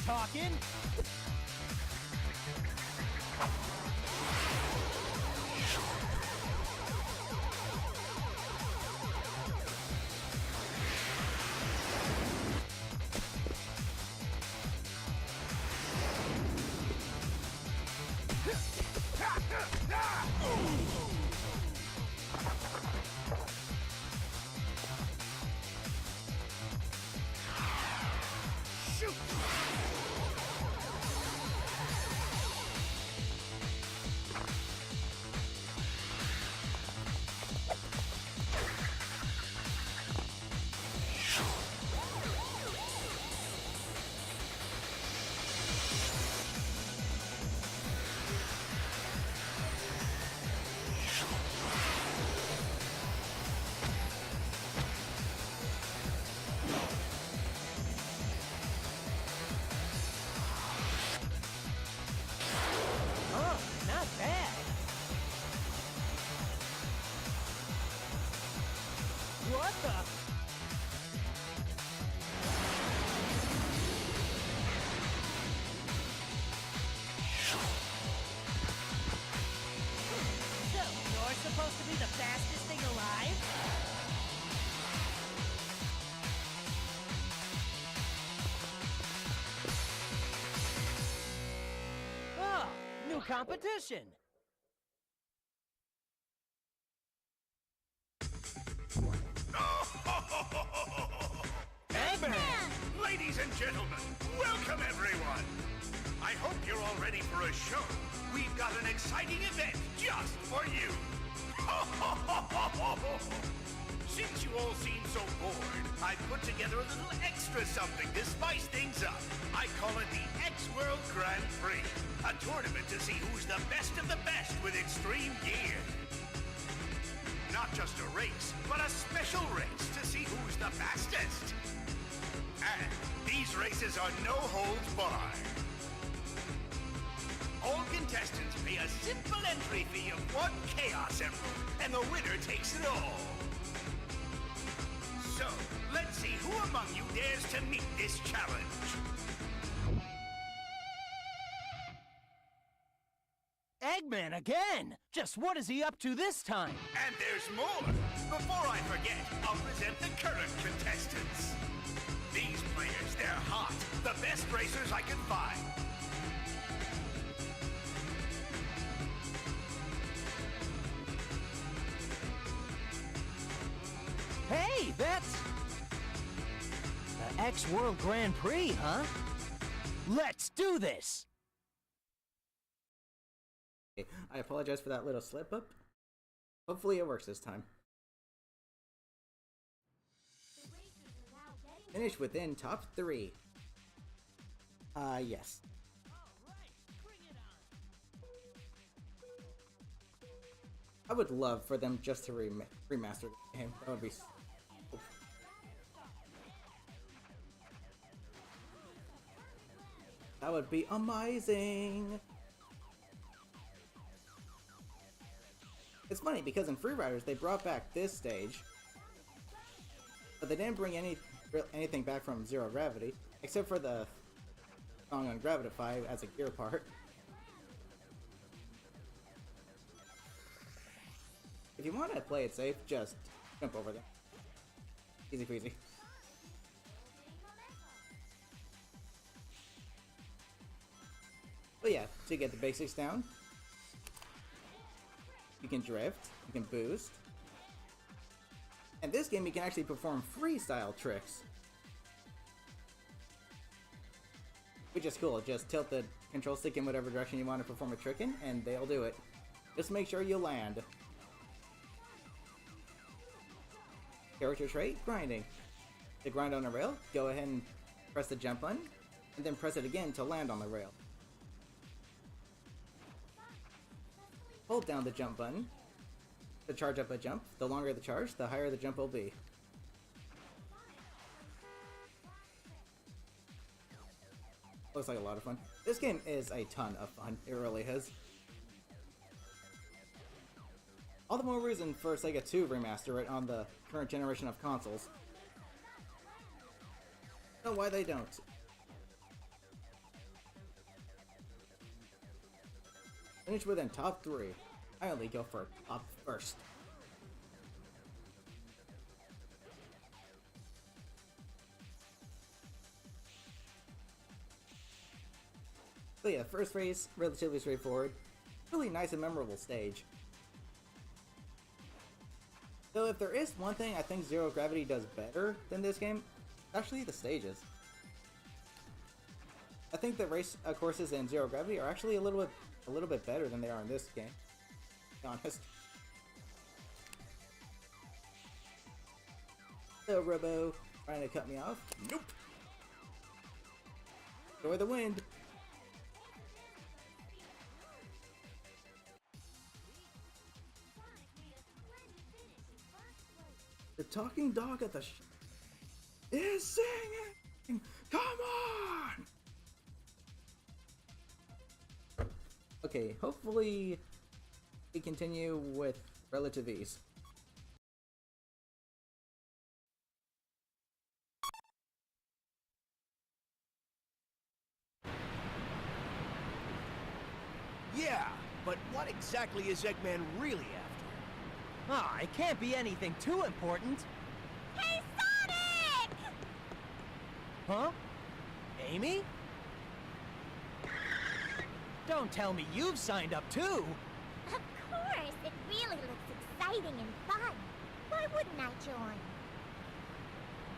talking. What the? So, you're supposed to be the fastest thing alive? Oh, new competition! Ladies and gentlemen, welcome everyone! I hope you're all ready for a show. We've got an exciting event just for you! Since you all seem so bored, I've put together a little extra something to spice things up. I call it the X-World Grand Prix, a tournament to see who's the best of the best with extreme gear. Not just a race, but a special race to see who's the fastest. And these races are no holds barred. All contestants pay a simple entry fee of 1 Chaos Emerald, and the winner takes it all. So, let's see who among you dares to meet this challenge. Eggman again! Just what is he up to this time? And there's more! Before I forget, I'll present the current contestants. These players, they're hot. The best racers I could find. Hey, that's... the X-World Grand Prix, huh? Let's do this! I apologize for that little slip-up. Hopefully it works this time. Finish within top 3. Yes. I would love for them just to remaster the game. That would be... That would be amazing! It's funny because in Free Riders they brought back this stage, but they didn't bring anything back from Zero Gravity, except for the song on Gravitify as a gear part. If you want to play it safe, just jump over them. Easy peasy. But yeah, to get the basics down, you can drift, you can boost. In this game, you can actually perform freestyle tricks. Which is cool, just tilt the control stick in whatever direction you want to perform a trick in, and they'll do it. Just make sure you land. Character trait, grinding. To grind on a rail, go ahead and press the jump button, and then press it again to land on the rail. Hold down the jump button to charge up a jump. The longer the charge, the higher the jump will be. Looks like a lot of fun. This game is a ton of fun. It really is. All the more reason for Sega to remaster it on the current generation of consoles. Don't know why they don't. Finish within top 3. I only go for top first. So yeah, first race, relatively straightforward. Really nice and memorable stage. So if there is one thing I think Zero Gravity does better than this game, it's actually the stages. I think the race courses in Zero Gravity are actually a little bit better than they are in this game. To be honest. So Robo, trying to cut me off? Nope. Enjoy the wind. The talking dog at the is singing! Come on! Okay, hopefully we continue with relative ease. Yeah, but what exactly is Eggman really after? Ah, it can't be anything too important. Hey, Sonic! Huh? Amy? Don't tell me you've signed up too! Of course, it really looks exciting and fun. Why wouldn't I join?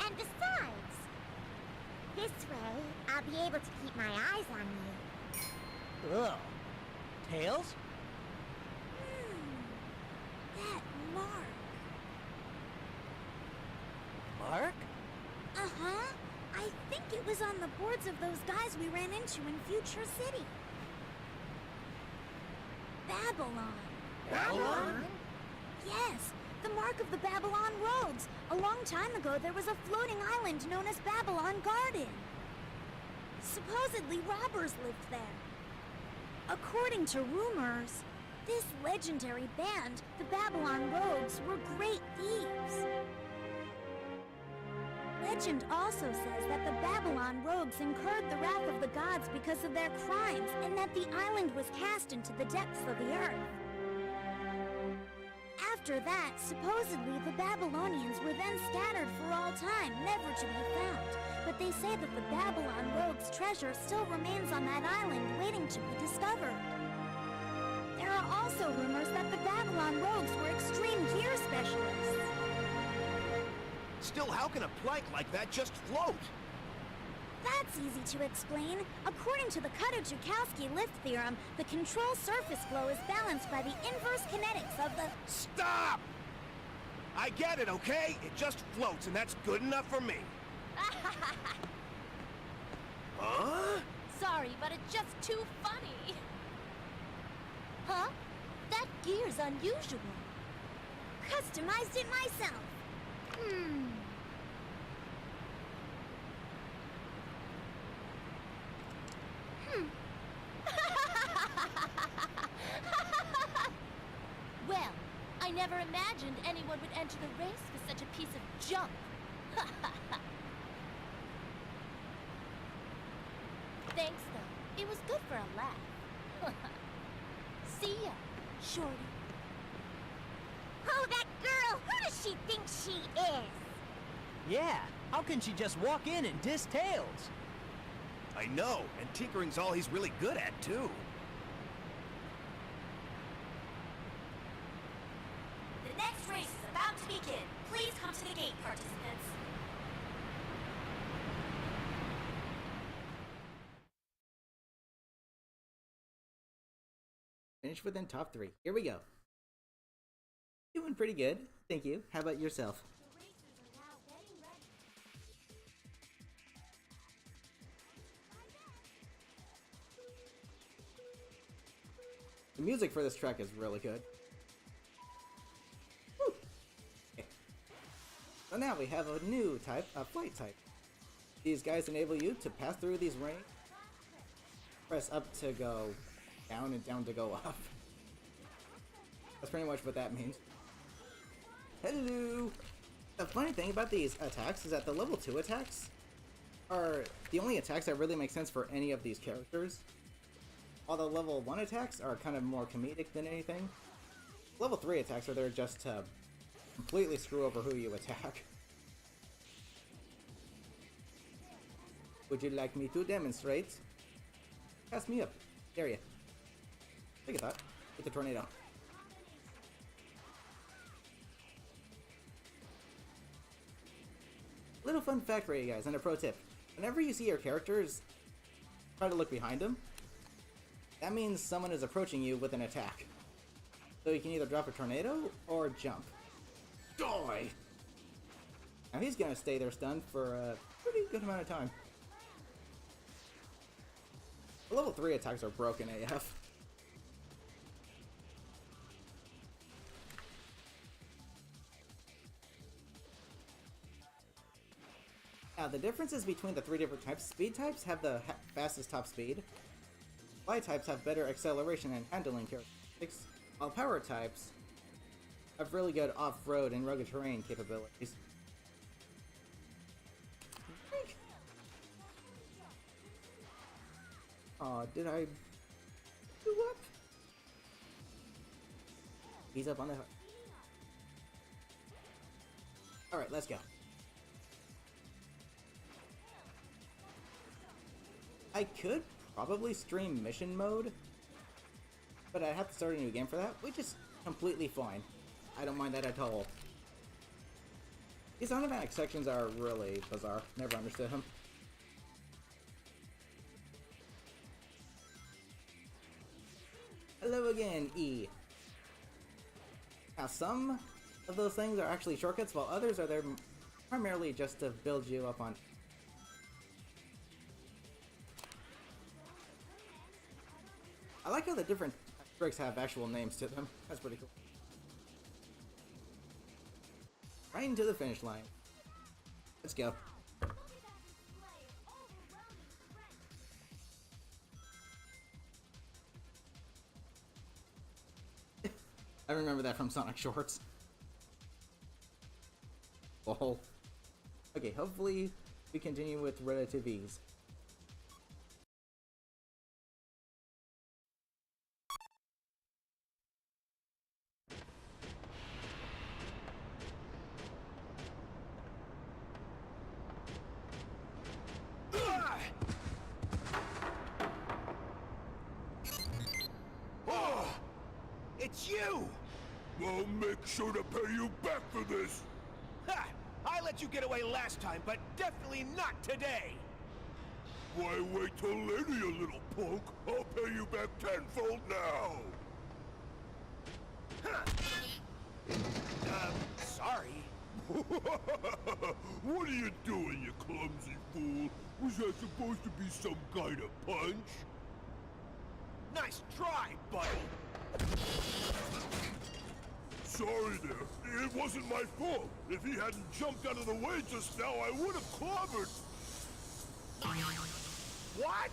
And besides, this way, I'll be able to keep my eyes on you. Ugh. Tails? That mark. Mark? Uh-huh. I think it was on the boards of those guys we ran into in Future City. Babylon. Babylon? Yes, the mark of the Babylon rogues. A long time ago, there was a floating island known as Babylon Garden. Supposedly, robbers lived there. According to rumors, this legendary band, the Babylon Rogues, were great thieves. Legend also says that the Babylon Rogues incurred the wrath of the gods because of their crimes, and that the island was cast into the depths of the earth. After that, supposedly the Babylonians were then scattered for all time, never to be found. But they say that the Babylon Rogues' treasure still remains on that island, waiting to be discovered. There are also rumors that the Babylon Rogues were extreme gear specialists. Still, how can a plank like that just float? That's easy to explain. According to the Cutter-Joukowski lift theorem, the control surface flow is balanced by the inverse kinetics of the... Stop! I get it, okay? It just floats, and that's good enough for me. Huh? Sorry, but it's just too funny. Huh? That gear's unusual. Customized it myself. Well, I never imagined anyone would enter the race with such a piece of junk. Thanks, though. It was good for a laugh. See ya, Shorty. Oh, that girl! Who does she think she is? Yeah, how can she just walk in and diss Tails? I know, and tinkering's all he's really good at, too. The next race is about to begin. Please come to the gate, participants. Finish within top 3. Here we go. Doing pretty good. Thank you. How about yourself? The music for this track is really good. Woo. Okay. So now we have a new type, a flight type. These guys enable you to pass through these rings. Press up to go down and down to go up. That's pretty much what that means. Hello! The funny thing about these attacks is that the level 2 attacks are the only attacks that really make sense for any of these characters. While the level 1 attacks are kind of more comedic than anything, level 3 attacks are there just to completely screw over who you attack. Would you like me to demonstrate? Cast me up. Dare ya. Look at that. With the tornado. Little fun fact for you guys, and a pro tip. Whenever you see your characters try to look behind them, that means someone is approaching you with an attack. So you can either drop a tornado or jump. Die! Now he's gonna stay there stunned for a pretty good amount of time. The level 3 attacks are broken AF. Now, the differences between the 3 different types: speed types have the fastest top speed, fly types have better acceleration and handling characteristics, while power types have really good off-road and rugged terrain capabilities. Aw, did I do what? He's up on the hook. Alright, let's go. I could probably stream mission mode, but I'd have to start a new game for that, which is completely fine. I don't mind that at all. These automatic sections are really bizarre. Never understood them. Hello again, E. Now, some of those things are actually shortcuts, while others are there primarily just to build you up on. I like how the different tricks have actual names to them. That's pretty cool. Right into the finish line. Let's go. I remember that from Sonic Shorts. Lol. Okay, hopefully we continue with relative ease. It's you! I'll make sure to pay you back for this! Ha! I let you get away last time, but definitely not today! Why wait till later, you little punk? I'll pay you back tenfold now! Sorry. What are you doing, you clumsy fool? Was that supposed to be some kind of punch? Nice try, buddy! Sorry there. It wasn't my fault. If he hadn't jumped out of the way just now, I would have clobbered. What?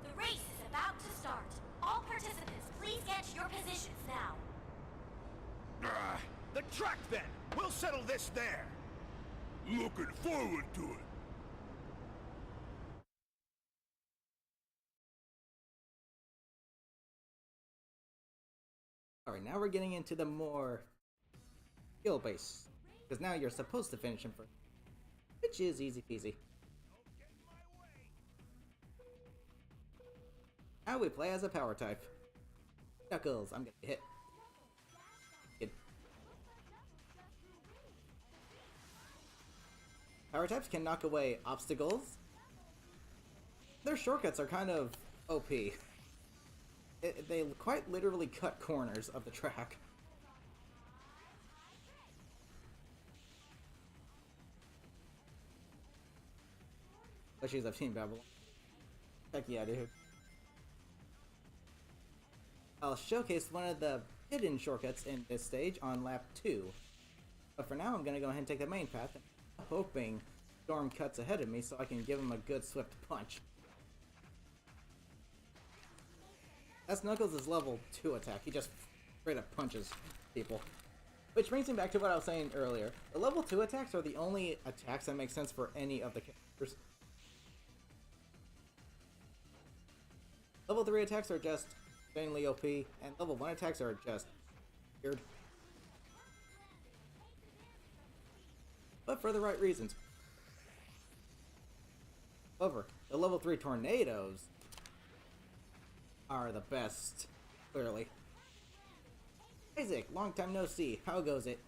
The race is about to start. All participants, please get to your positions now. The track then! We'll settle this there! Looking forward to it. Alright, now we're getting into the more skill base. Because now you're supposed to finish him first. Which is easy peasy. Now we play as a power type. Knuckles, I'm gonna get hit. Good. Power types can knock away obstacles. Their shortcuts are kind of OP. They quite literally cut corners of the track. But she's Team Babylon. Heck yeah, dude. I'll showcase one of the hidden shortcuts in this stage on lap 2. But for now, I'm gonna go ahead and take the main path, hoping Storm cuts ahead of me so I can give him a good swift punch. That's Knuckles' level 2 attack. He just straight up punches people. Which brings me back to what I was saying earlier. The level 2 attacks are the only attacks that make sense for any of the characters. Level 3 attacks are just insanely OP, and level 1 attacks are just weird. But for the right reasons. However, the level 3 tornadoes are the best, clearly. Isaac, long time no see. How goes it?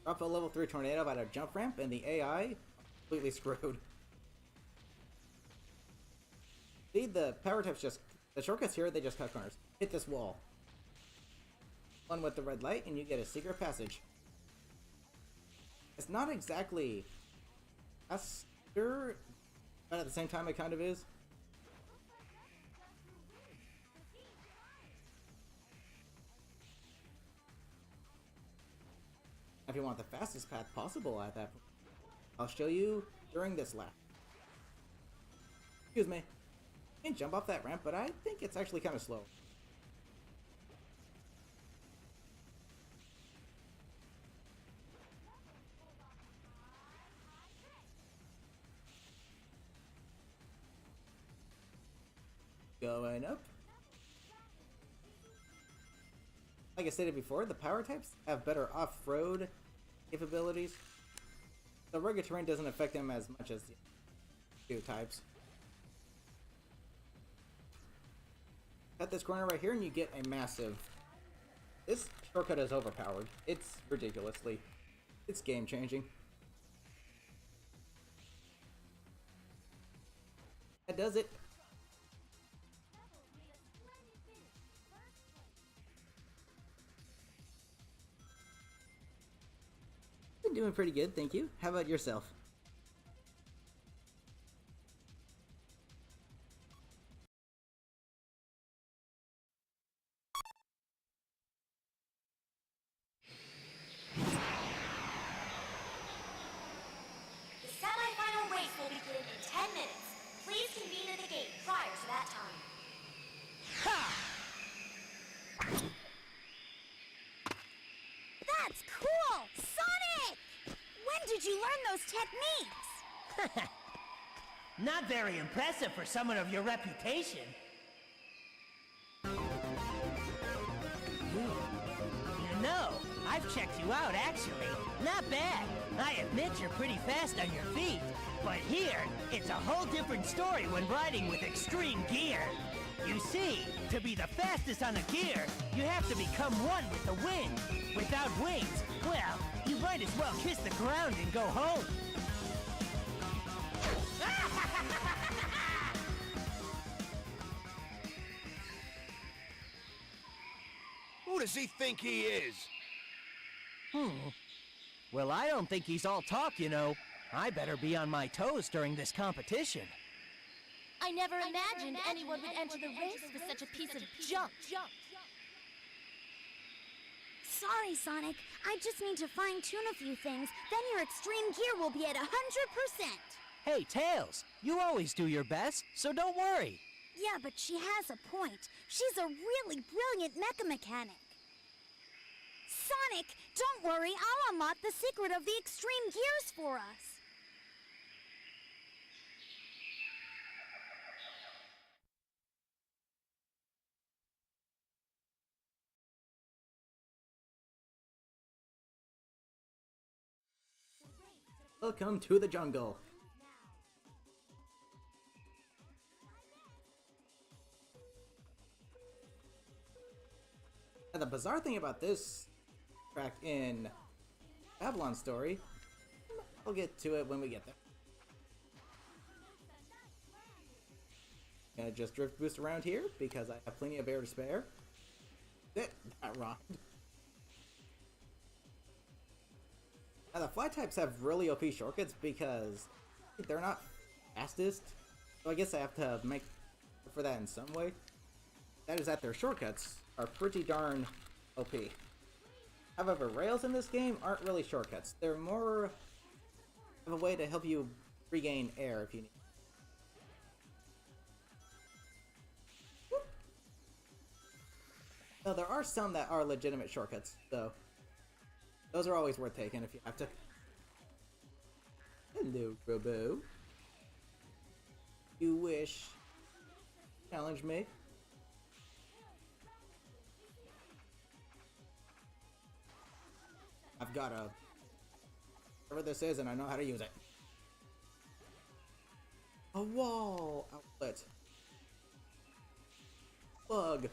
Drop a level 3 tornado at a jump ramp and the AI completely screwed. See, the power types just... The shortcuts here, they just cut corners. Hit this wall. One with the red light and you get a secret passage. It's not exactly faster, but at the same time it kind of is. If you want the fastest path possible at that point, I'll show you during this lap. Excuse me. You can jump off that ramp, but I think it's actually kind of slow. Going up. Like I stated before, the power types have better off-road capabilities. The rugged terrain doesn't affect them as much as the two types. Cut this corner right here and you get a massive... This shortcut is overpowered. It's ridiculously... It's game-changing. That does it. Doing pretty good, thank you. How about yourself? The semi-final race will begin in 10 minutes. Please convene at the gate prior to that time. That's cool! Sonic! When did you learn those techniques? Not very impressive for someone of your reputation. No, I've checked you out, actually. Not bad. I admit you're pretty fast on your feet. But here, it's a whole different story when riding with extreme gear. You see, to be the fastest on a gear, you have to become one with the wind. Without wings, well, you might as well kiss the ground and go home. Who does he think he is? Well, I don't think he's all talk, you know. I better be on my toes during this competition. I never imagined anyone would enter the race with such a piece of junk. Sorry, Sonic. I just need to fine-tune a few things, then your extreme gear will be at 100%. Hey, Tails, you always do your best, so don't worry. Yeah, but she has a point. She's a really brilliant mecha mechanic. Sonic, don't worry, I'll unlock the secret of the extreme gears for us. Welcome to the jungle. Now, the bizarre thing about this track in Babylon's story, I'll get to it when we get there. Gonna just drift boost around here because I have plenty of air to spare. That rhymed. Now the fly types have really OP shortcuts because they're not fastest, so I guess I have to make up for that in some way. That is that their shortcuts are pretty darn OP. However, rails in this game aren't really shortcuts. They're more of a way to help you regain air if you need. Now there are some that are legitimate shortcuts, though. Those are always worth taking if you have to. Hello, Robo. You wish challenge me? I've got a whatever this is, and I know how to use it. A wall outlet. Bug.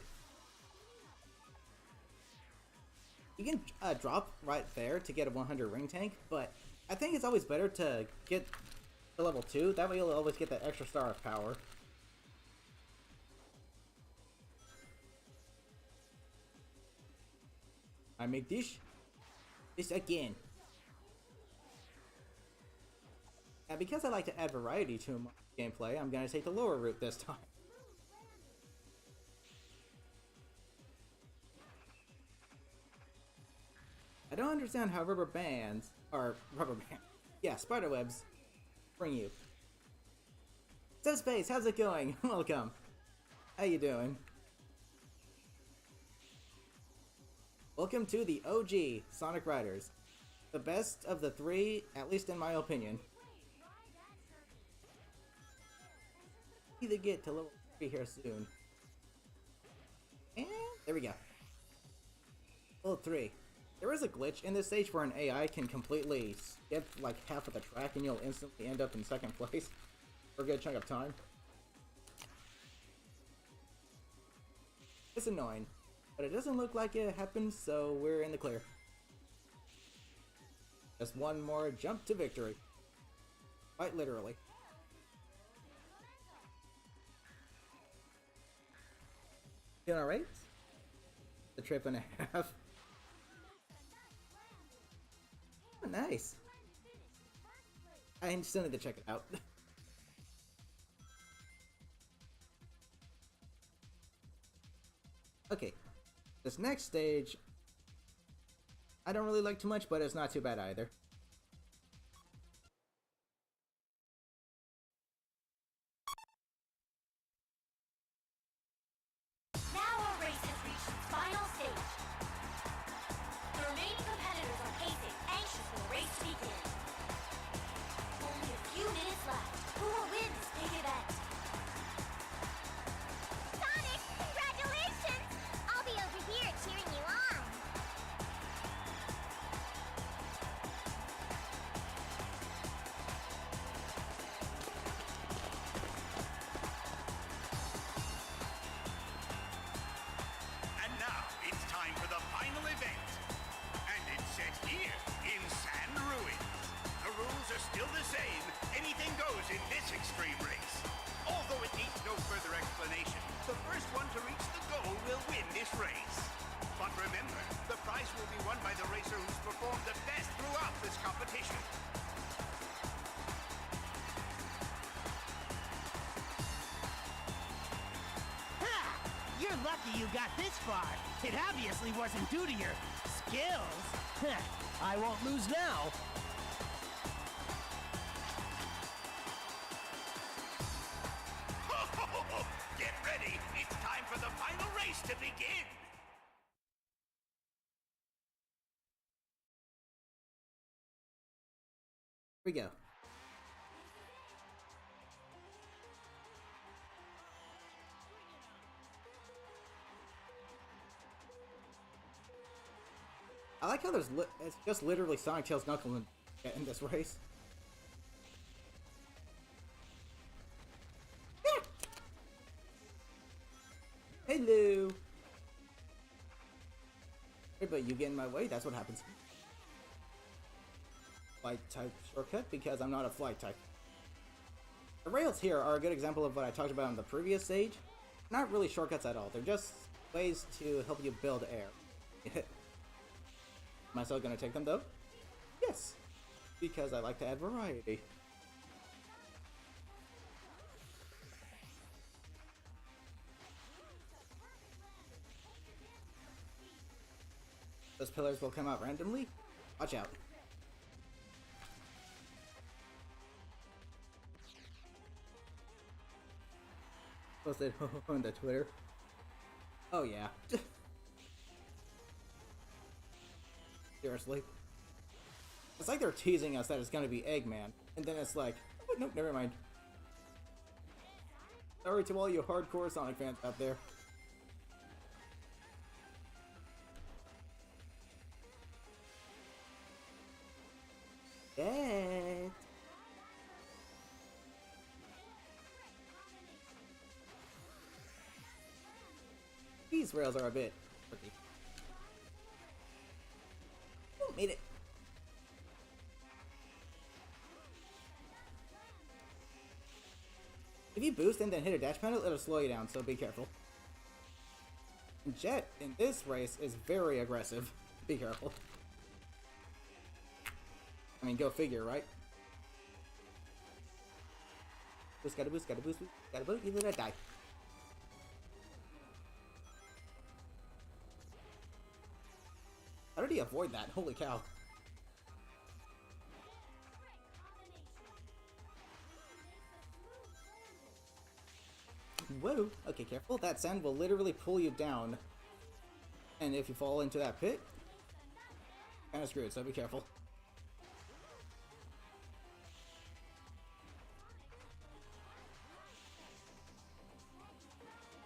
You can drop right there to get a 100 ring tank, but I think it's always better to get to level 2. That way you'll always get that extra star of power. I make this again. And because I like to add variety to my gameplay, I'm gonna take the lower route this time. I don't understand how rubber bands, yeah, spider webs, bring you. Space, how's it going? Welcome. How you doing? Welcome to the OG Sonic Riders. The best of the 3, at least in my opinion. Either get to level 3 here soon. And there we go. Level 3. There is a glitch in this stage where an AI can completely skip like half of the track and you'll instantly end up in second place for a good chunk of time. It's annoying, but it doesn't look like it happened, so we're in the clear. Just one more jump to victory. Quite literally. Doing alright? The trip and a half. Oh, nice. I still need to check it out. Okay. This next stage, I don't really like too much, but it's not too bad either. Now our race has reached its final stage. The remaining competitors are pacing, anxious for the race to begin. Only a few minutes left. Who will win this big event? Sonic, congratulations! I'll be over here cheering you on. And now it's time for the final event. And it's set here in Sand Ruins. The rules are still the same. Anything goes in this extreme race. Although it needs no further explanation, the first one to reach the goal will win this race. But remember, the prize will be won by the racer who's performed the best throughout this competition. Ha! You're lucky you got this far. It obviously wasn't due to your skills. Heh, I won't lose now. Get ready. It's time for the final race to begin. Here we go. I like how it's just literally Sonic, Tails, Knuckles in this race. Hello. Hey, but you get in my way, that's what happens. Flight type shortcut because I'm not a flight type. The rails here are a good example of what I talked about in the previous stage. Not really shortcuts at all, they're just ways to help you build air. Am I still gonna take them though? Yes, because I like to add variety. Those pillars will come out randomly. Watch out. Posted on the Twitter. Oh yeah. It's like they're teasing us that it's gonna be Eggman, and then it's like, oh, nope, never mind. Sorry to all you hardcore Sonic fans out there. Dad. These rails are a bit tricky. Oh, made it. If you boost and then hit a dash panel, it'll slow you down, so be careful. And Jet, in this race, is very aggressive. Be careful. I mean, go figure, right? Boost, gotta boost, gotta boost, gotta boost, either that die. How did he avoid that? Holy cow. Whoa! Okay, careful. That sand will literally pull you down. And if you fall into that pit, kinda screwed, so be careful.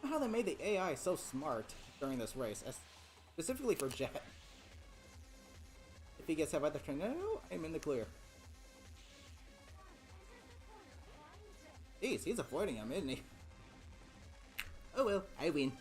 How they made the AI so smart during this race, specifically for Jet. If he gets hit by the tornado, I'm in the clear. Jeez, he's avoiding him, isn't he? Oh well, I win.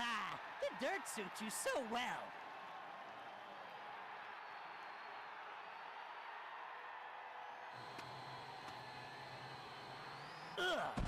Ah, the dirt suits you so well. Ugh.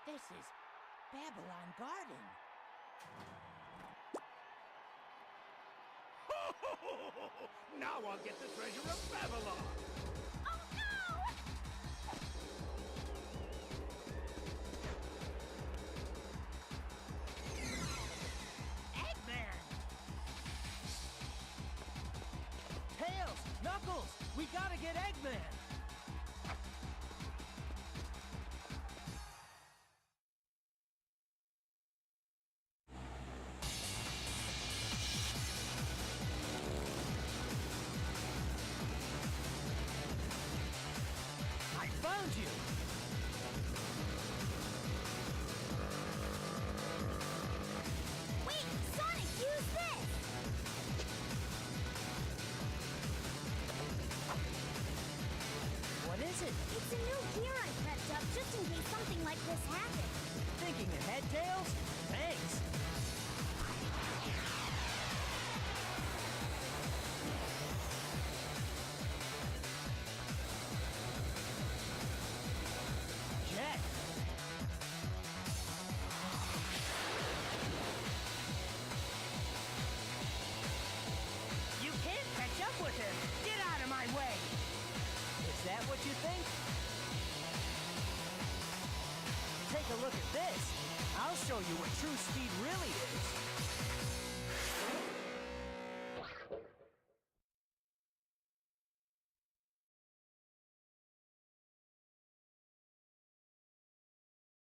This is Babylon Garden. Now I'll get the treasure of Babylon! Oh no! Eggman! Tails! Knuckles! We gotta get Eggman! I found you! Wait, Sonic, use It's a new gear I prepped up just in case something like this happened. Thinking ahead, Tails? Thanks. Jet. You can't catch up with him. Get out of my way. Is that what you think? Take a look at this. I'll show you what true speed really is.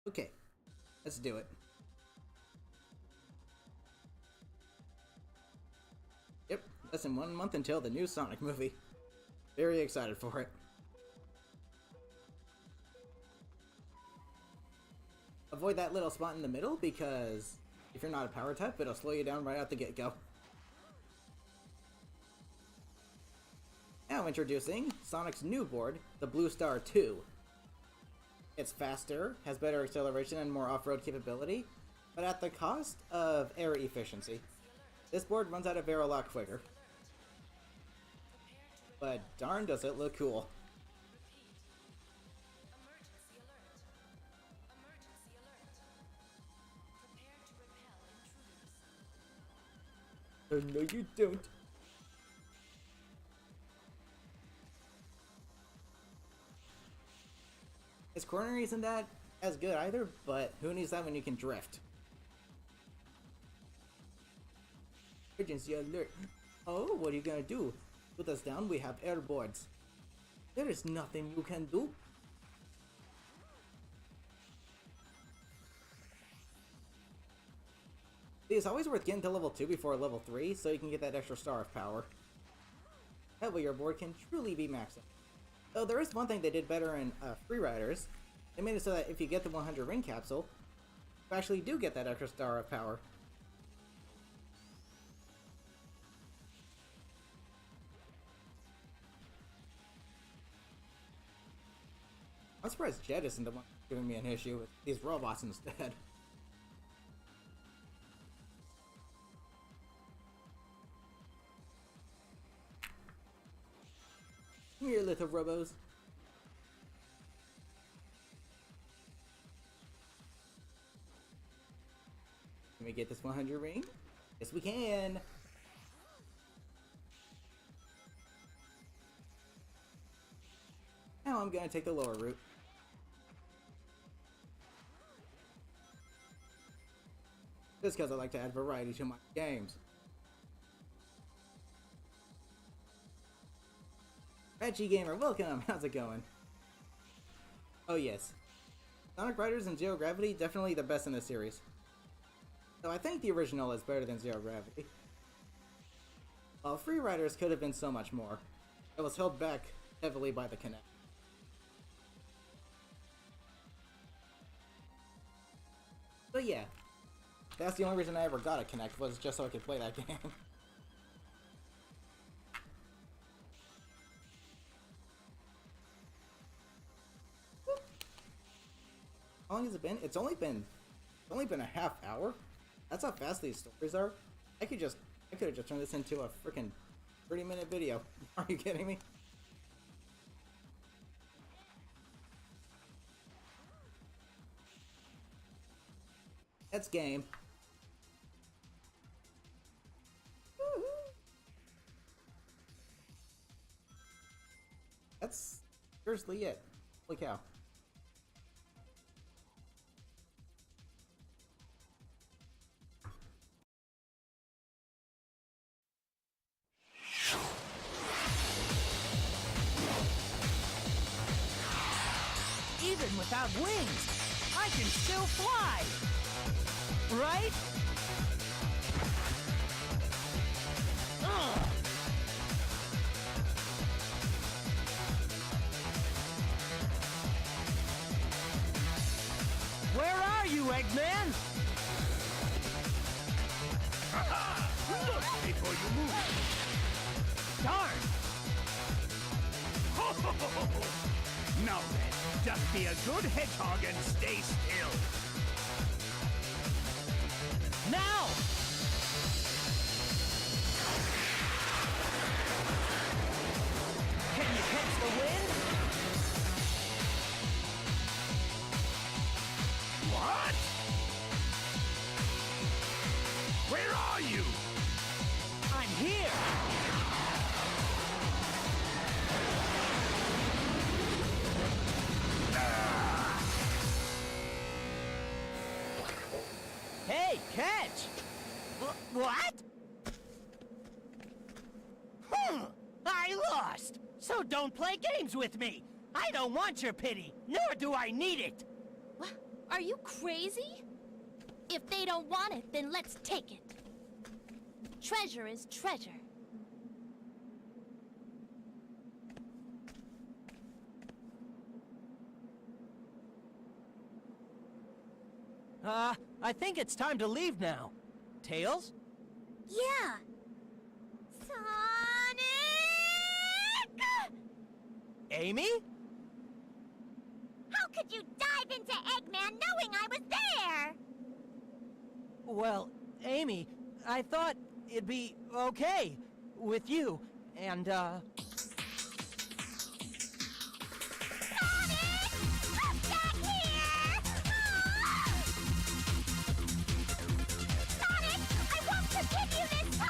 Okay, let's do it. Yep, less than 1 month until the new Sonic movie. Very excited for it. Avoid that little spot in the middle because if you're not a power type, it'll slow you down right out the get-go. Now introducing Sonic's new board, the Blue Star 2. It's faster, has better acceleration and more off-road capability, but at the cost of air efficiency. This board runs out of air a lot quicker. But darn does it look cool. Oh, no you don't. His cornering isn't that as good either, but who needs that when you can drift? Emergency alert. Oh, what are you gonna do? Put us down, we have airboards. There is nothing you can do. It's always worth getting to level 2 before level 3 so you can get that extra star of power. That way your board can truly be maxed out. Though there is one thing they did better in Free Riders. They made it so that if you get the 100 ring capsule, you actually do get that extra star of power. I'm surprised Jet isn't the one giving me an issue with these robots instead. Come here, little robos. Can we get this 100 ring? Yes, we can! Now I'm gonna take the lower route. Just because I like to add variety to my games. Reggie Gamer, welcome! How's it going? Oh yes. Sonic Riders and Zero Gravity, definitely the best in the series. Though I think the original is better than Zero Gravity. While Free Riders could have been so much more. It was held back heavily by the Kinect. But yeah, that's the only reason I ever got a Kinect, was just so I could play that game. How long has it been? It's only been a half hour. That's how fast these stories are. I could have just turned this into a freaking 30-minute video. Are you kidding me? That's game. Woohoo! That's seriously it. Holy cow. Even without wings, I can still fly! Right? Ugh. Where are you, Eggman? Look before you move. Darn! Now then, just be a good hedgehog and stay still. Now! Can you catch the wind? What? Where are you? I'm here! Hey, catch! What? I lost! So don't play games with me! I don't want your pity, nor do I need it! What? Are you crazy? If they don't want it, then let's take it. Treasure is treasure. I think it's time to leave now. Tails? Yeah. Sonic! Amy? How could you dive into Eggman knowing I was there? Well, Amy, I thought it'd be okay with you, and, Sonic! Come back here! Sonic, I won't forgive you this time!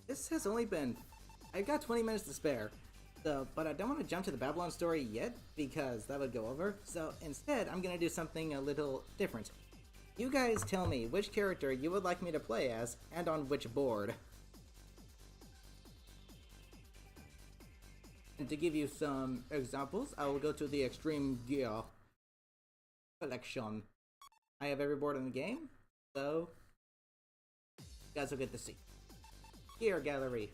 This has only been... I've got 20 minutes to spare, so, but I don't want to jump to the Babylon story yet, because that would go over. So instead, I'm going to do something a little different. You guys tell me which character you would like me to play as, and on which board. And to give you some examples, I will go to the Extreme Gear collection. I have every board in the game, so you guys will get to see. Gear Gallery.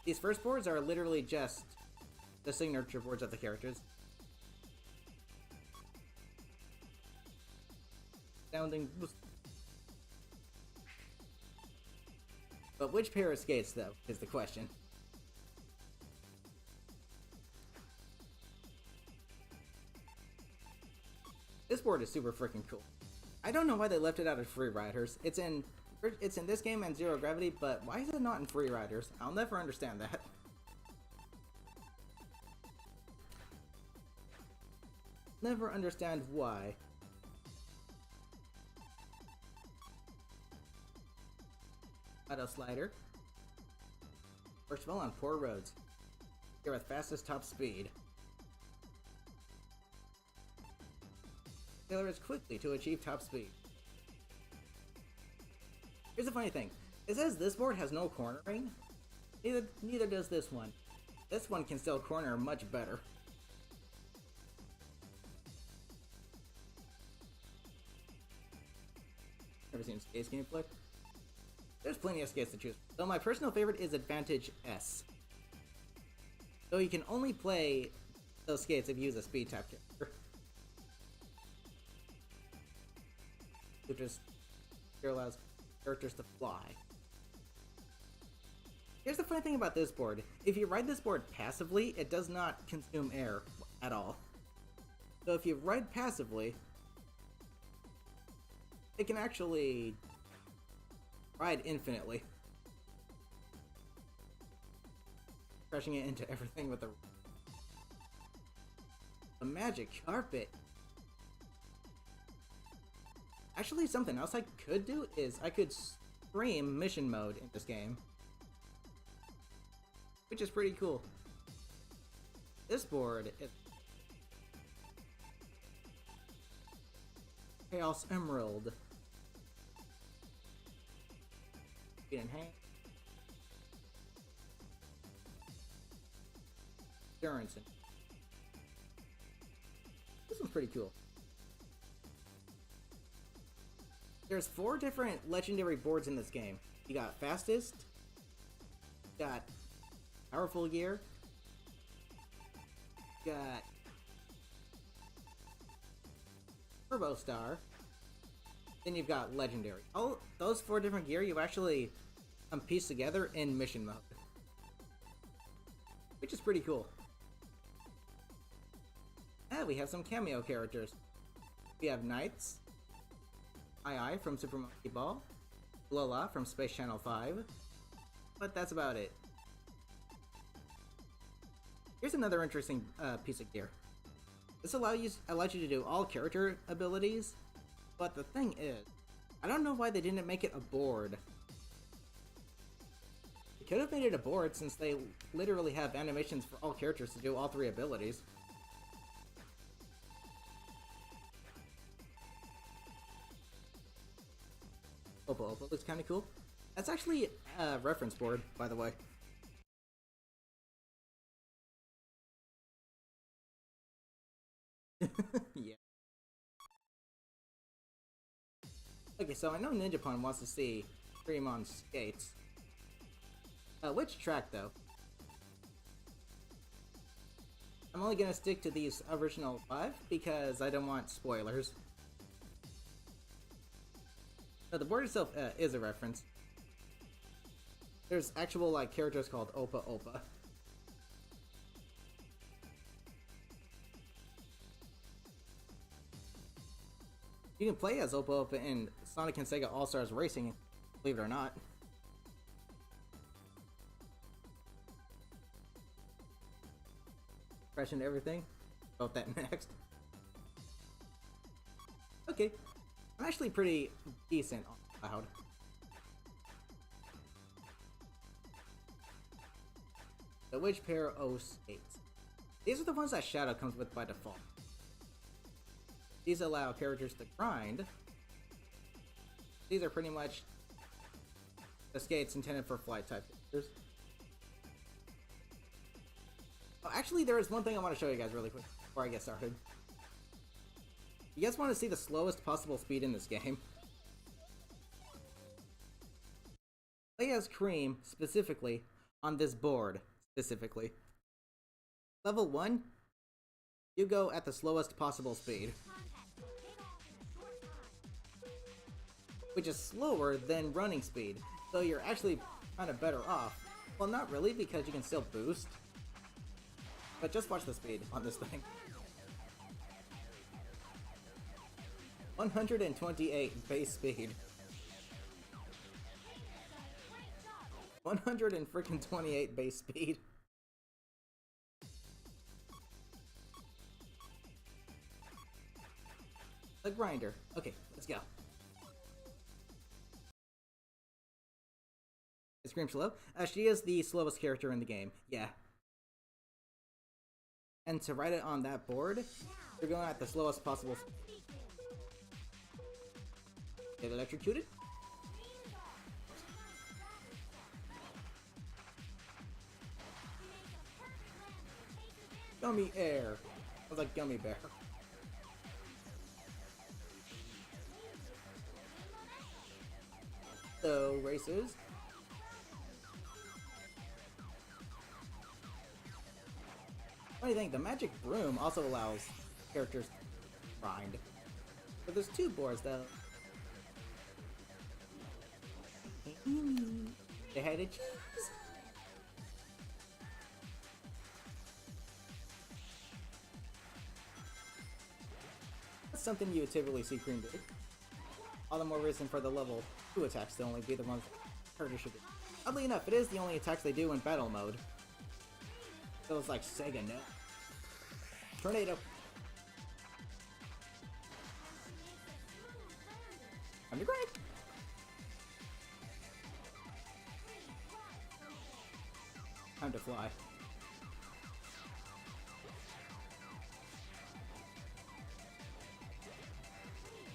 These first boards are literally just the signature boards of the characters. Sounding. But which pair of skates, though, is the question. This board is super freaking cool. I don't know why they left it out of Free Riders. It's in this game and Zero Gravity, but why is it not in Free Riders? I'll never understand that. Never understand why. Auto slider. Works well on poor roads. Here with fastest top speed. Accelerates quickly to achieve top speed. Here's the funny thing. It says this board has no cornering. Neither does this one. This one can still corner much better. Never seen Skates gameplay? There's plenty of skates to choose. So my personal favorite is Advantage S. So you can only play those skates if you use a speed type character. Which just allows characters to fly. Here's the funny thing about this board. If you ride this board passively, it does not consume air at all. So if you ride passively, it can actually ride infinitely. Crushing it into everything with the magic carpet. Actually, something else I could do is I could stream mission mode in this game, which is pretty cool. This board is Chaos Emerald. Enhance. Endurance. This one's pretty cool. There's 4 different legendary boards in this game. You got Fastest, you got Powerful Gear, you got Turbo Star, then you've got Legendary. All those 4 different gear you actually piece together in mission mode, which is pretty cool. We have some cameo characters. We have Knights, II from Super Monkey Ball, Lola from Space Channel 5, but that's about it. Here's another interesting piece of gear. This allows you to do all character abilities, but the thing is, I don't know why they didn't make it a board. They could have made it a board since they literally have animations for all characters to do all 3 abilities. Opa Opa looks kind of cool. That's actually a reference board, by the way. Yeah. Okay, so I know Ninjapon wants to see Dream on skates. Which track, though? I'm only gonna stick to these original 5 because I don't want spoilers. The board itself is a reference. There's actual characters called Opa Opa. You can play as Opa Opa in Sonic and Sega All-Stars Racing, believe it or not. Fresh and everything. About that next. Okay. I'm actually pretty decent on Cloud. So which pair of skates? These are the ones that Shadow comes with by default. These allow characters to grind. These are pretty much the skates intended for flight type characters. Oh, actually, there is one thing I want to show you guys really quick before I get started. You guys want to see the slowest possible speed in this game? Play as Cream, specifically, on this board, specifically. Level 1, you go at the slowest possible speed, which is slower than running speed, so you're actually kind of better off. Well, not really, because you can still boost, but just watch the speed on this thing. 128 base speed. 128 base speed. The grinder. Okay, let's go. Is Scream slow? She is the slowest character in the game. Yeah. And to write it on that board, you're going at the slowest possible. Get electrocuted? Gummy air. Sounds like gummy bear. So, races. Funny thing, the magic broom also allows characters to grind. But there's two boards though. They had a cheese. That's something you would typically see Cream do. All the more reason for the level 2 attacks to only be the ones characters should do. Oddly enough, it is the only attacks they do in battle mode. So it's like Sega no. Tornado. Underground. Time to fly.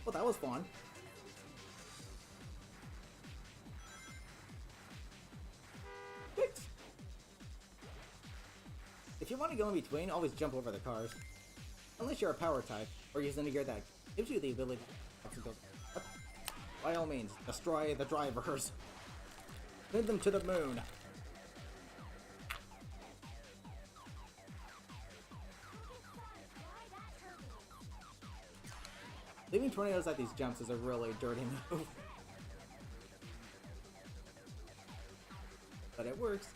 Well, that was fun. If you want to go in between, always jump over the cars. Unless you're a power type, or use any gear that gives you the ability to go up. By all means, destroy the drivers. Send them to the moon. Leaving tornadoes at these jumps is a really dirty move. But it works.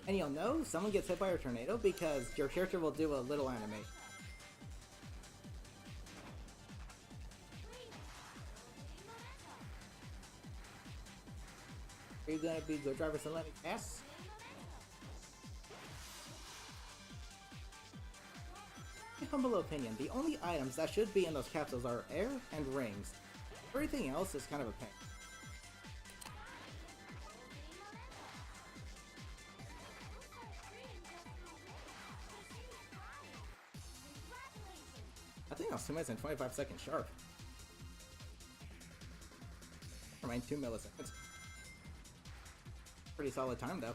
And you'll know someone gets hit by a tornado because your character will do a little animation. Are you gonna be good drivers and let me pass? In my humble opinion, the only items that should be in those capsules are air and rings. Everything else is kind of a pain. I think I was 2 minutes and 25 seconds sharp. Never mind, 2 milliseconds. Pretty solid time though.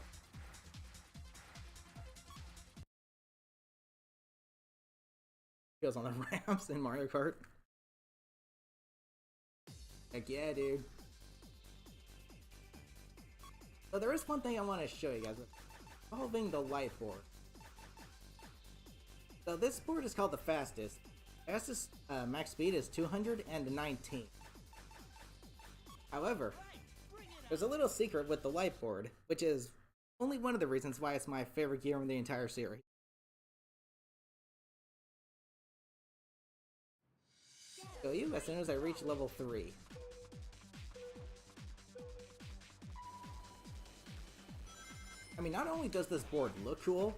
Feels on the ramps in Mario Kart. Heck yeah, dude. So there is one thing I want to show you guys. Involving the light board. So this board is called the fastest. Fastest max speed is 219. However, there's a little secret with the light board, which is only one of the reasons why it's my favorite gear in the entire series. Show you as soon as I reach level 3. I mean, not only does this board look cool,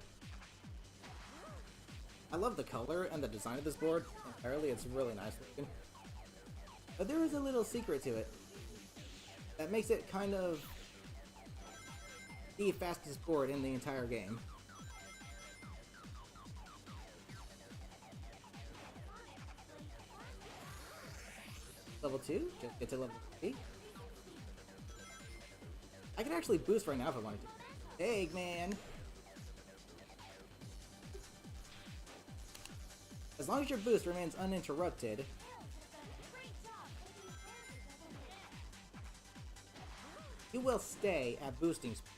I love the color and the design of this board entirely. It's really nice looking. But there is a little secret to it that makes it kind of the fastest board in the entire game. level 2, just get to level 3. I can actually boost right now if I wanted to. Eggman! As long as your boost remains uninterrupted, you will stay at boosting speed.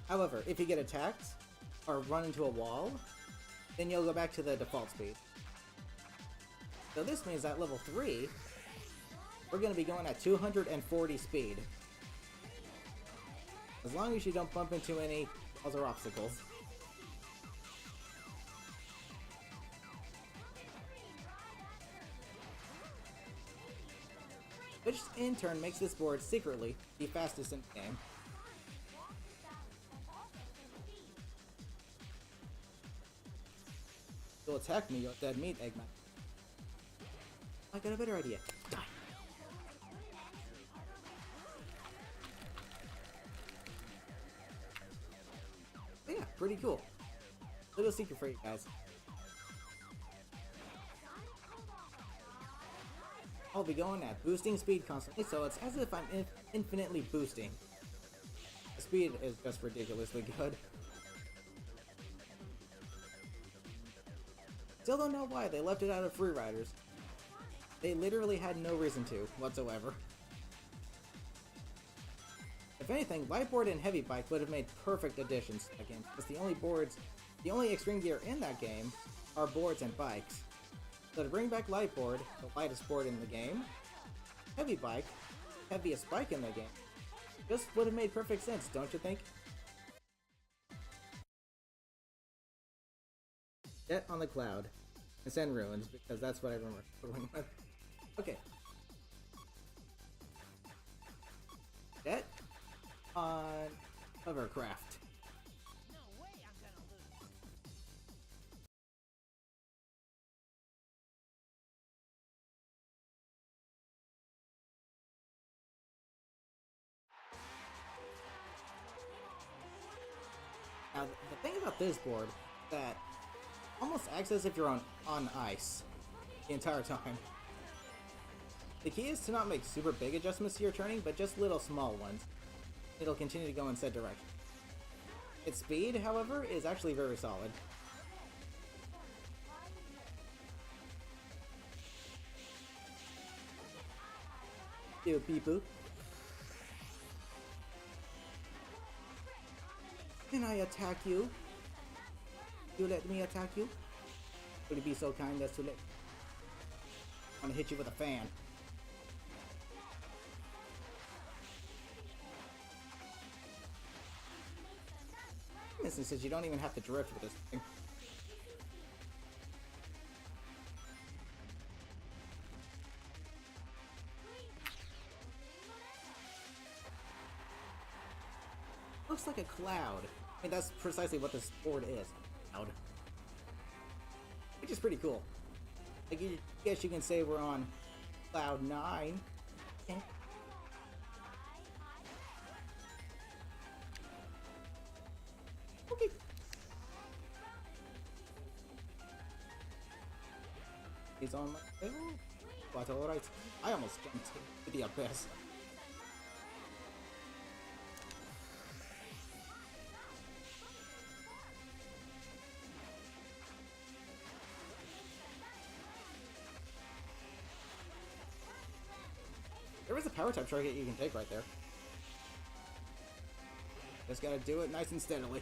However, if you get attacked or run into a wall, then you'll go back to the default speed. So this means at level 3, we're going to be going at 240 speed. As long as you don't bump into any walls or obstacles. Which in turn makes this board secretly the fastest in the game. You'll attack me, you'll dead meat, Eggman. I got a better idea. Die! But yeah, pretty cool. Little secret for you guys. I'll be going at boosting speed constantly, so it's as if I'm infinitely boosting. The speed is just ridiculously good. Still don't know why they left it out of Free Riders. They literally had no reason to, whatsoever. If anything, Lightboard and Heavy Bike would have made perfect additions to that game, because the only extreme gear in that game are boards and bikes. So to bring back Lightboard, the lightest board in the game, Heavy Bike, heaviest bike in the game, just would have made perfect sense, don't you think? Jet on the Cloud, and send ruins, because that's what I remember going with. Okay. Jet on Hovercraft. Now, the thing about this board is that almost acts as if you're on ice the entire time. The key is to not make super big adjustments to your turning, but just little small ones. It'll continue to go in said direction. Its speed, however, is actually very solid. Ew, people. Can I attack you? You let me attack you? Would you be so kind as to let... I'm gonna hit you with a fan. In instances, you don't even have to drift with this thing. Looks like a cloud. I mean, that's precisely what this board is. Cloud. Which is pretty cool. I guess you can say we're on Cloud 9. Okay. Okay. He's on my... Oh, but alright. I almost jumped to the abyss. There is a power type target you can take right there. Just gotta do it nice and steadily.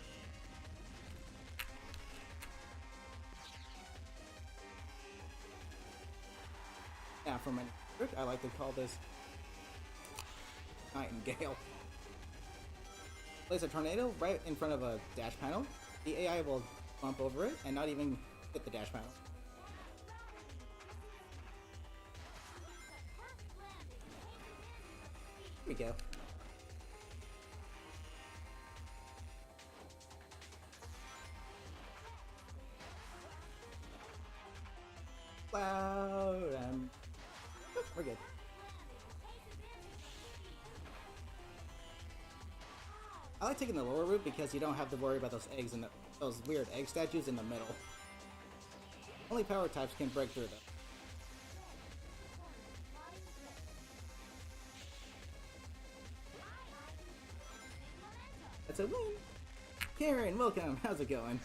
Now for my trick, I like to call this Nightingale. Place a tornado right in front of a dash panel. The AI will bump over it and not even hit the dash panel. Here we go. Cloud, we're good. I like taking the lower route because you don't have to worry about those eggs and those weird egg statues in the middle. Only power types can break through them. That's a win! Karen, welcome! How's it going?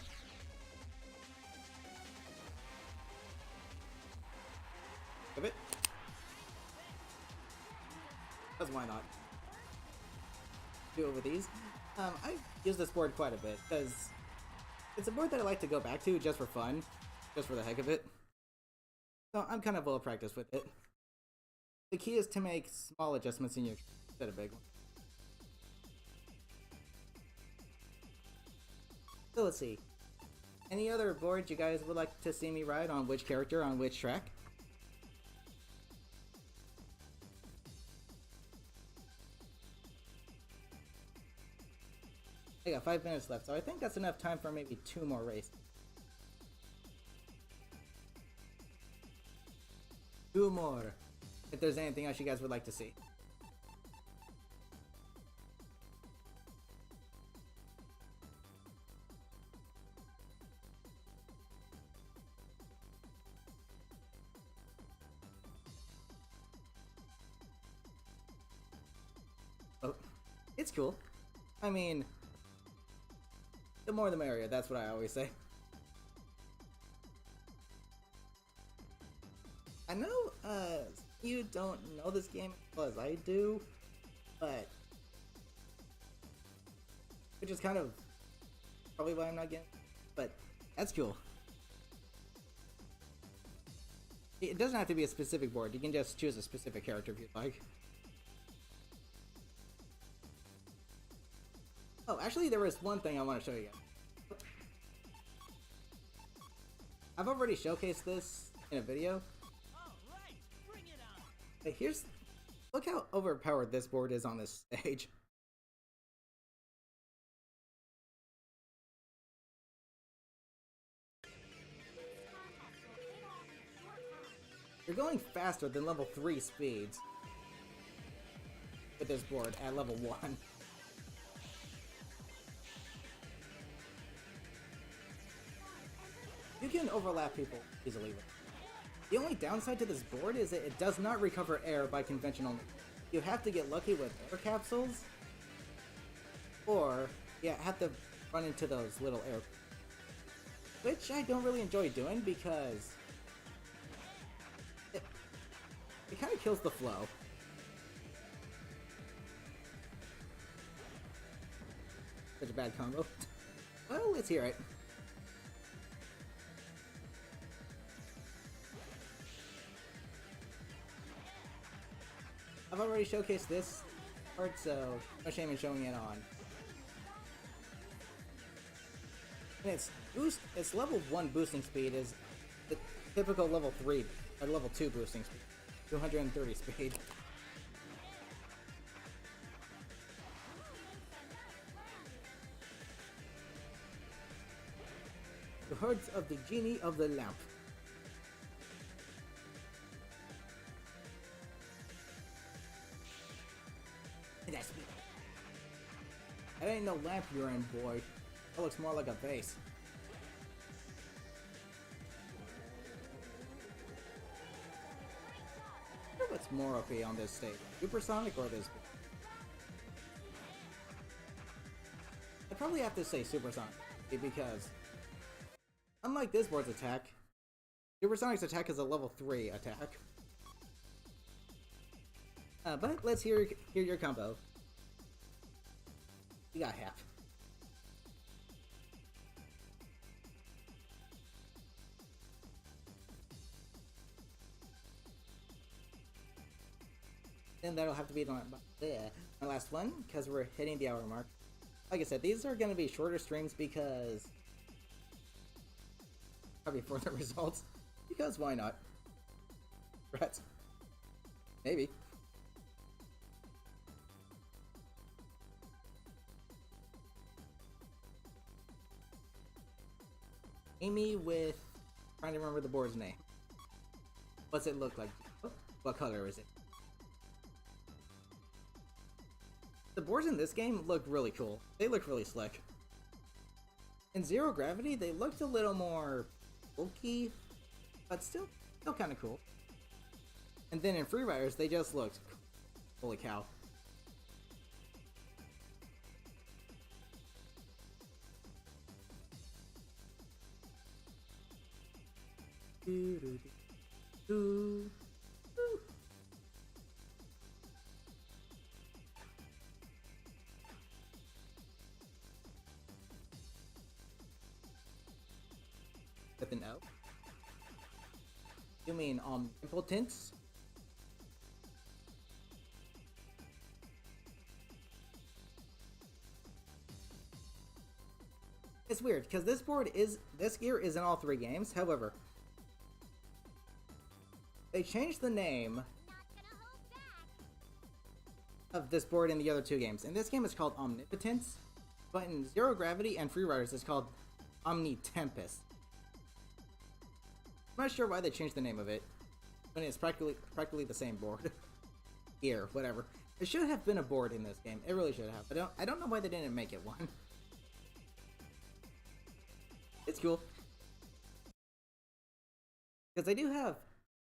Give it. Because why not? Do it with these. I use this board quite a bit, because it's a board that I like to go back to just for fun. Just for the heck of it. So I'm kind of well practiced with it. The key is to make small adjustments in your instead of big ones. So let's see. Any other boards you guys would like to see me ride on which character on which track? I got 5 minutes left, so I think that's enough time for maybe 2 more races. 2 more. If there's anything else you guys would like to see. Oh, it's cool. I mean, the more the merrier, that's what I always say. I know, you don't know this game as well as I do, but... which is kind of probably why I'm not getting, but that's cool. It doesn't have to be a specific board, you can just choose a specific character if you'd like. Oh, actually there was one thing I want to show you guys. I've already showcased this in a video. Hey, look how overpowered this board is on this stage. You're going faster than level 3 speeds with this board at level 1. You can overlap people easily with it. The only downside to this board is that it does not recover air by conventional means. You have to get lucky with air capsules, or you have to run into those little air, which I don't really enjoy doing because it kind of kills the flow. Such a bad combo. Well, let's hear it. I've already showcased this part, so no shame in showing it on. And its level 1 boosting speed is the typical level 3 or level 2 boosting speed, 230 speed. The Hearts of the Genie of the Lamp. That's me. That ain't no lamp you're in, boy. That looks more like a vase. What's more OP on this stage? Supersonic or this? I'd probably have to say Supersonic, because unlike this board's attack, Supersonic's attack is a level 3 attack. But let's hear your combo. You got half. Then that'll have to be my last one, because we're hitting the hour mark. Like I said, these are going to be shorter streams because... probably for the results. Because why not? Rats. Maybe. Amy with... trying to remember the board's name. What's it look like? What color is it? The boards in this game look really cool. They look really slick. In Zero Gravity, they looked a little more bulky, but still kind of cool. And then in Free Riders, they just looked cool. Holy cow. Doo. Woo. With an O? You mean omnipotence? It's weird because this gear is in all three games. However, they changed the name of this board in the other two games. In this game, it's called Omnipotence, but in Zero Gravity and Free Riders, it's called Omnitempest. I'm not sure why they changed the name of it when it's practically the same board. Gear, whatever. It should have been a board in this game. It really should have. I don't know why they didn't make it one. It's cool. Because they do have,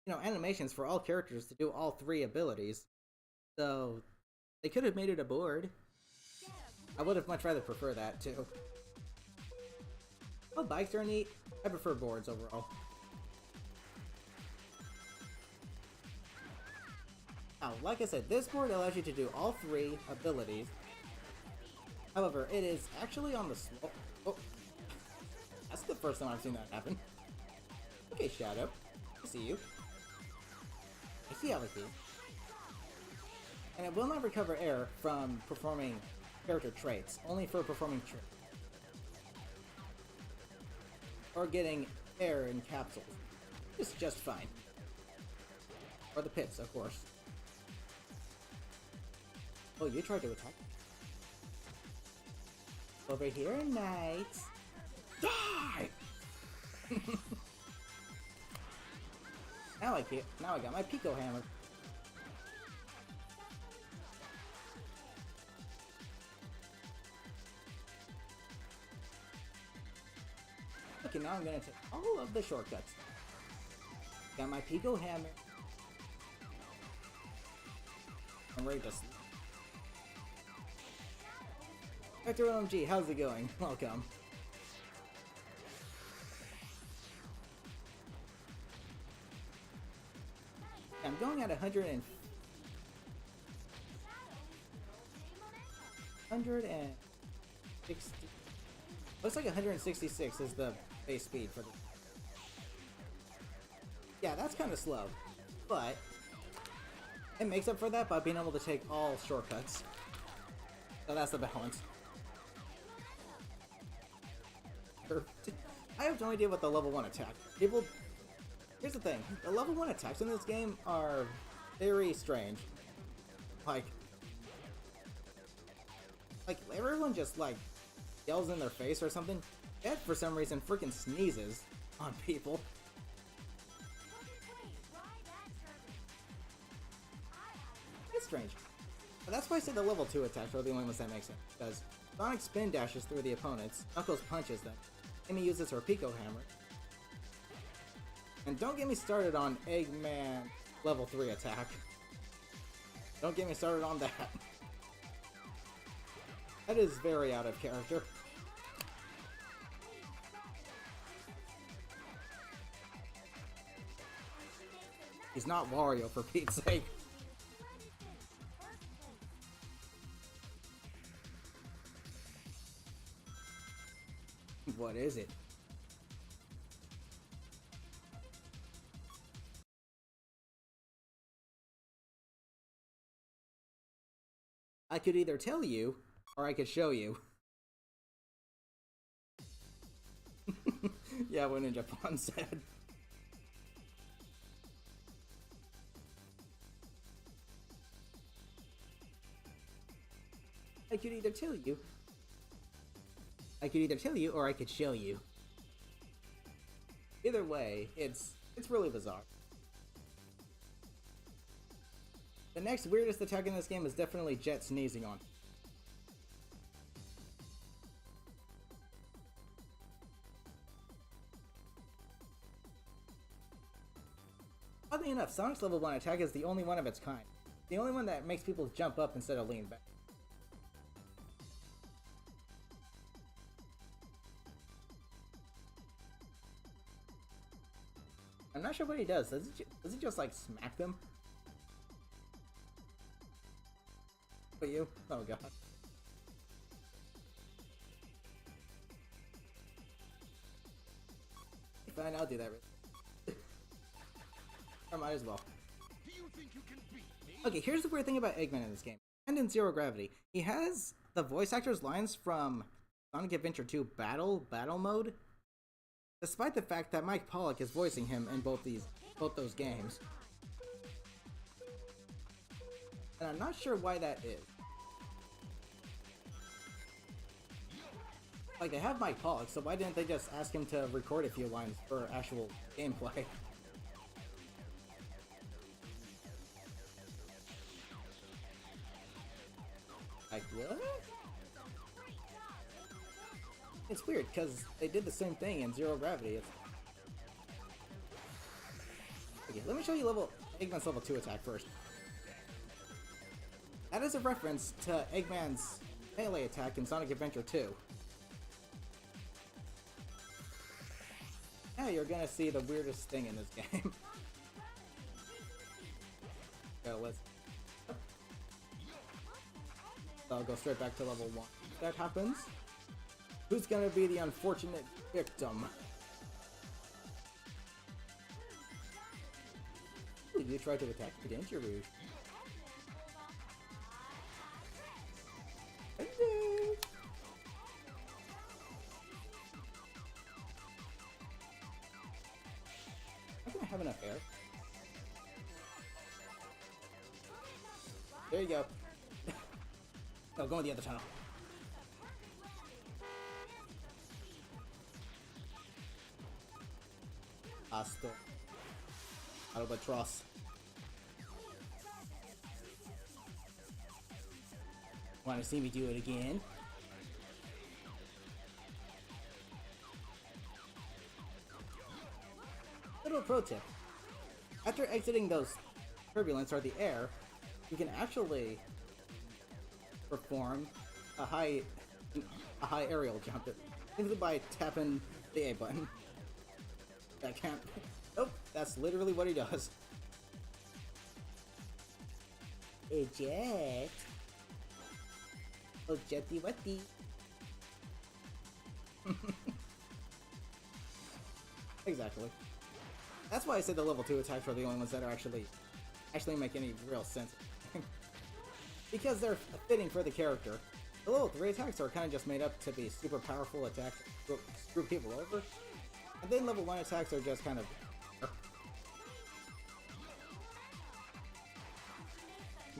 you know, animations for all characters to do all three abilities. So, they could have made it a board. I would have much rather prefer that, too. Oh, bikes are neat. I prefer boards overall. Now, like I said, this board allows you to do all three abilities. However, it is actually on the slow... Oh. That's the first time I've seen that happen. Okay, Shadow. I see you. I see Alaki. And it will not recover air from performing character traits, only for performing traits. Or getting air in capsules. It's just fine. Or the pits, of course. Oh, you tried to attack. Over here, knights. Die! Now I got my Pico Hammer. Okay, now I'm gonna take all of the shortcuts. Got my Pico Hammer. I'm ready to sleep. Dr. OMG, how's it going? Welcome. I'm going at 160. Looks like 166 is the base speed for the... Yeah, that's kind of slow. But it makes up for that by being able to take all shortcuts. So that's the balance. I have no idea what the level 1 attack. People... Here's the thing. The level 1 attacks in this game are very strange. Like everyone just, like, yells in their face or something. Ed, for some reason, freaking sneezes on people. It's strange. But that's why I say the level 2 attacks are the only ones that make sense. Because Sonic spin dashes through the opponents, Knuckles punches them, Amy uses her Pico Hammer. And don't get me started on Eggman level 3 attack. Don't get me started on that. That is very out of character. He's not Wario, for Pete's sake. What is it? I could either tell you, or I could show you. Yeah, what Ninja Pawn said. I could either tell you, or I could show you. Either way, it's really bizarre. The next weirdest attack in this game is definitely Jet sneezing on. Oddly enough, Sonic's level 1 attack is the only one of its kind. The only one that makes people jump up instead of lean back. I'm sure what he does. Does he just like smack them? For you? Oh god. Fine, I'll do that. I might as well. Okay, here's the weird thing about Eggman in this game, and in Zero Gravity. He has the voice actor's lines from Sonic Adventure 2 Battle Mode, despite the fact that Mike Pollock is voicing him in both those games. And I'm not sure why that is. Like, they have Mike Pollock, so why didn't they just ask him to record a few lines for actual gameplay? Like, what? It's weird, because they did the same thing in Zero Gravity. Okay, let me show you Eggman's level 2 attack first. That is a reference to Eggman's melee attack in Sonic Adventure 2. Now you're gonna see the weirdest thing in this game. So I'll go straight back to level 1. If that happens, who's gonna be the unfortunate victim? Ooh, you tried to attack me, didn't you, Rouge? Hello. I'm gonna have enough air. There you go. No, go in the other tunnel. Hasta. Albatross. Want to see me do it again? Little pro tip. After exiting those turbulence or the air, you can actually perform a high aerial jump simply by tapping the A button. That can't. Nope, that's literally what he does. Eject. Oh, jetty wetty. Exactly. That's why I said the level 2 attacks are the only ones that are actually make any real sense. Because they're fitting for the character. The level 3 attacks are kind of just made up to be super powerful attacks to screw people over. And then level 1 attacks are just kind of...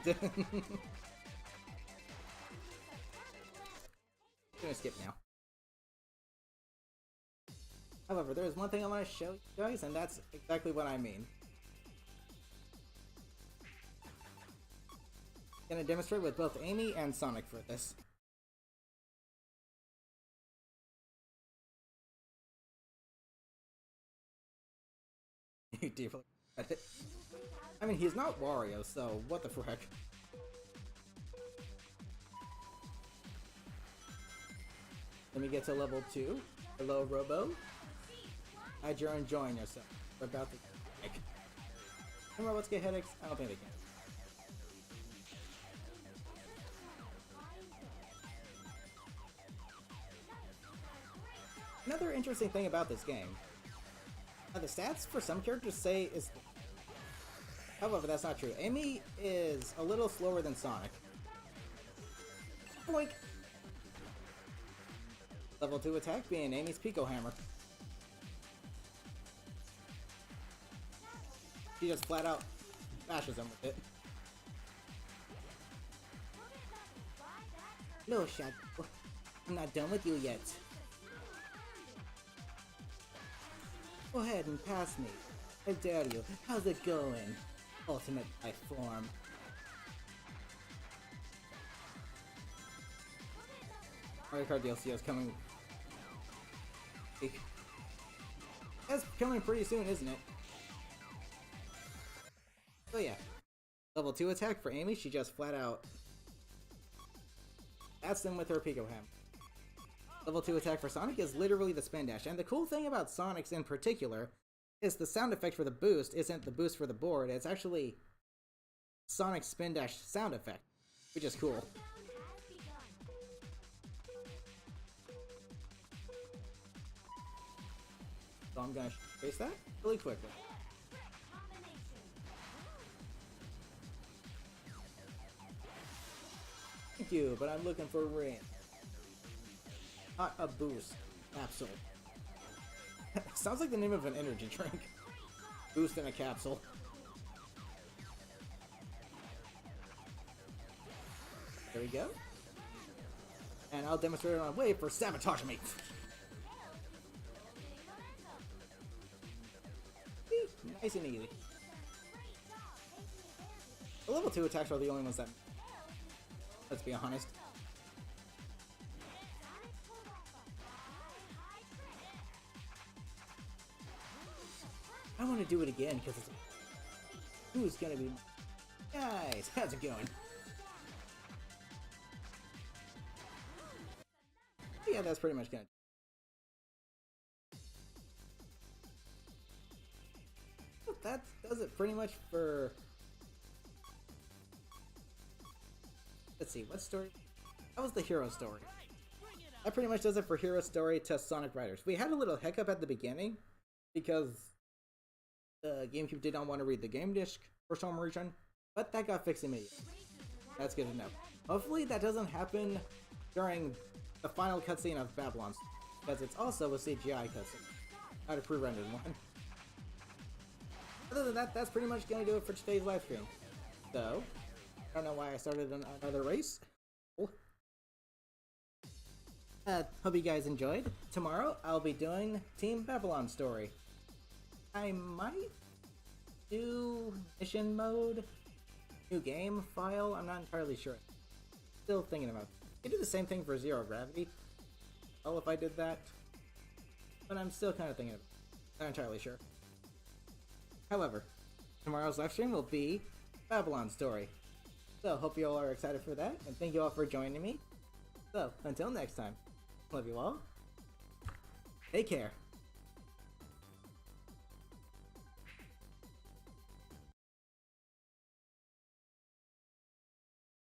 I'm gonna skip now. However, there's one thing I want to show you guys, and that's exactly what I mean. I'm gonna demonstrate with both Amy and Sonic for this. You deeply regret it. I mean, he's not Wario, so what the frick? Let me get to level 2. Hello, Robo. Glad you're enjoying yourself. We're about to get Can robots get headaches? I don't think they can. Another interesting thing about this game. The stats for some characters say is... However, that's not true. Amy is a little slower than Sonic. Boink! Level 2 attack being Amy's Pico Hammer. She just flat out bashes him with it. No, Shadow. I'm not done with you yet. Go ahead and pass me. I dare you. How's it going? Ultimate life form. Mario Kart DLC is coming. That's coming pretty soon, isn't it? So yeah. Level 2 attack for Amy, she just flat out bats them with her Pico Ham. Level 2 attack for Sonic is literally the spin dash, and the cool thing about Sonic's in particular is the sound effect for the boost isn't the boost for the board, it's actually Sonic Spin Dash sound effect, which is cool. So I'm gonna face that really quickly. Thank you, but I'm looking for rain. Not a boost capsule. Sounds like the name of an energy drink. Boost in a capsule. There we go. And I'll demonstrate it on way for Sabotage Me. Nice and easy. The level 2 attacks are the only ones that... Let's be honest. I want to do it again because it's... Who's gonna be... Guys, how's it going? Yeah, that's pretty much gonna... That does it pretty much for... Let's see, what story? That was the hero story. That pretty much does it for hero story to Sonic Riders. We had a little hiccup at the beginning because the GameCube did not want to read the game disc for some reason, but that got fixed immediately. That's good to know. Hopefully that doesn't happen during the final cutscene of Babylon's, because it's also a CGI cutscene, not a pre-rendered one. Other than that, that's pretty much gonna do it for today's live stream. So, I don't know why I started another race. Hope you guys enjoyed. Tomorrow, I'll be doing Team Babylon story. I might do mission mode, new game file, I'm not entirely sure. Still thinking about it. I could do the same thing for Zero Gravity. Well, if I did that. But I'm still kind of thinking about it. Not entirely sure. However, tomorrow's live stream will be Babylon story. So, hope you all are excited for that, and thank you all for joining me. So, until next time, love you all. Take care.